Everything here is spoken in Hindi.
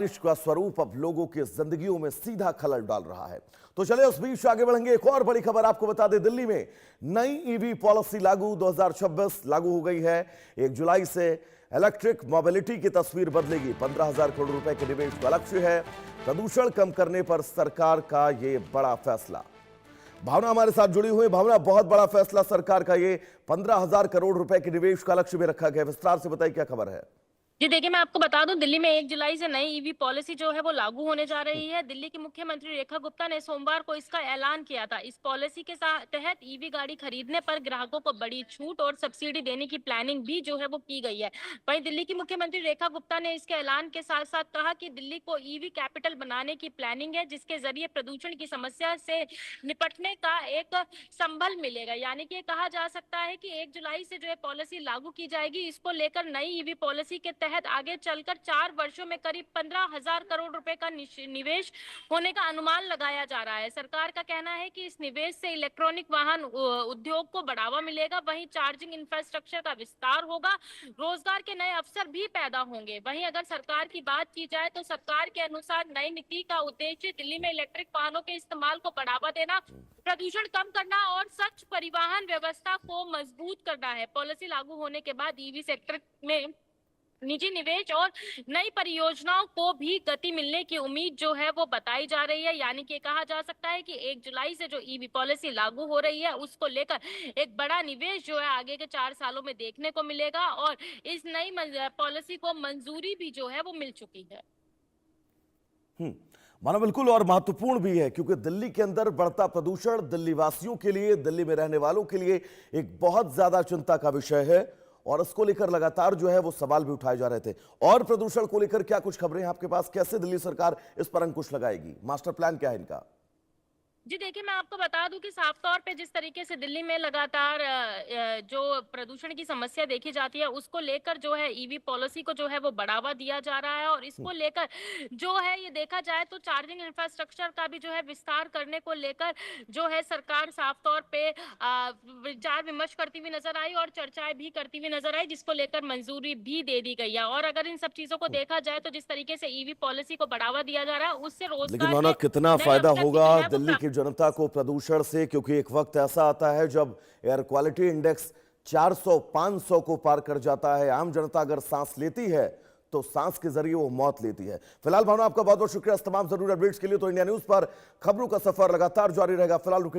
बारिश का स्वरूप अब लोगों की जिंदगियों में सीधा खलल डाल रहा है। तो चले उस बीच आगे बढ़ेंगे। एक और बड़ी खबर आपको बता दें, दिल्ली में नई ईवी पॉलिसी लागू 2026 लागू हो गई है। 1 जुलाई से इलेक्ट्रिक मोबिलिटी की तस्वीर बदलेगी। 15,000 करोड़ रुपए के निवेश का लक्ष्य है। प्रदूषण कम करने पर सरकार का यह बड़ा फैसला। भावना हमारे साथ जुड़ी हुई। भावना, बहुत बड़ा फैसला सरकार का, ये 15,000 करोड़ रुपए के निवेश का लक्ष्य भी रखा गया। विस्तार से बताइए, क्या खबर है? जी देखिए, मैं आपको बता दूं, दिल्ली में 1 जुलाई से नई ईवी पॉलिसी जो है वो लागू होने जा रही है। दिल्ली की मुख्यमंत्री रेखा गुप्ता ने सोमवार को इसका ऐलान किया था। इस पॉलिसी के तहत ईवी गाड़ी खरीदने पर ग्राहकों को बड़ी छूट और सब्सिडी देने की प्लानिंग भी जो है वो की गई है। वहीं दिल्ली की मुख्यमंत्री रेखा गुप्ता ने इसके ऐलान के साथ साथ कहा कि दिल्ली को ईवी कैपिटल बनाने की प्लानिंग है, जिसके जरिए प्रदूषण की समस्या से निपटने का एक संबल मिलेगा। यानी कि कहा जा सकता है कि 1 जुलाई से जो है पॉलिसी लागू की जाएगी। इसको लेकर नई ईवी पॉलिसी के तहत आगे चलकर 4 वर्षों में करीब 15,000 करोड़ रुपए का निवेश होने का अनुमान लगाया जा रहा है। सरकार का कहना है कि इस निवेश से इलेक्ट्रॉनिक वाहन उद्योग को बढ़ावा मिलेगा, वहीं चार्जिंग इंफ्रास्ट्रक्चर का विस्तार होगा, रोजगार के नए अवसर भी पैदा होंगे। वहीं अगर सरकार की बात की जाए तो सरकार के अनुसार नई नीति का उद्देश्य दिल्ली में इलेक्ट्रिक वाहनों के इस्तेमाल को बढ़ावा देना, प्रदूषण कम करना और स्वच्छ परिवहन व्यवस्था को मजबूत करना है। पॉलिसी लागू होने के बाद ईवी सेक्टर में निजी निवेश और नई परियोजनाओं को भी गति मिलने की उम्मीद जो है वो बताई जा रही है। यानी कि कहा जा सकता है कि 1 जुलाई से जो ईवी पॉलिसी लागू हो रही है उसको लेकर एक बड़ा निवेश जो है आगे के 4 सालों में देखने को मिलेगा और इस नई पॉलिसी को मंजूरी भी जो है वो मिल चुकी है। मानो बिल्कुल, और महत्वपूर्ण भी है क्योंकि दिल्ली के अंदर बढ़ता प्रदूषण दिल्ली वासियों के लिए, दिल्ली में रहने वालों के लिए एक बहुत ज्यादा चिंता का विषय है और इसको लेकर लगातार जो है वो सवाल भी उठाए जा रहे थे। और प्रदूषण को लेकर क्या कुछ खबरें हैं आपके पास? कैसे दिल्ली सरकार इस पर अंकुश लगाएगी? मास्टर प्लान क्या है इनका? जी देखिए, मैं आपको बता दूं कि साफ तौर पे जिस तरीके से दिल्ली में लगातार जो प्रदूषण की समस्या देखी जाती है उसको लेकर जो है ईवी पॉलिसी को जो है वो बढ़ावा दिया जा रहा है और इसको लेकर जो है ये देखा जाए तो चार्जिंग इंफ्रास्ट्रक्चर का भी जो है विस्तार करने को लेकर जो है सरकार साफ तौर पे विचार विमर्श करती हुई नजर आई और चर्चाएं भी करती हुई नजर आई, जिसको लेकर मंजूरी भी दे दी गई है। और अगर इन सब चीजों को देखा जाए तो जिस तरीके से ईवी पॉलिसी को बढ़ावा दिया जा रहा है उससे लेकिन रोजगार माना के कितना नए फायदा अवसर भी होगा जो है वो दिल्ली की प्राप्त। जनता को प्रदूषण से? क्योंकि एक वक्त ऐसा आता है जब एयर क्वालिटी इंडेक्स 400-500 को पार कर जाता है। आम जनता अगर सांस लेती है तो सांस के जरिए वो मौत लेती है। फिलहाल भावना, आपका बहुत बहुत शुक्रिया इस तमाम जरूरी अपडेट्स के लिए। तो इंडिया न्यूज पर खबरों का सफर लगातार जारी रहेगा। फिलहाल रुके।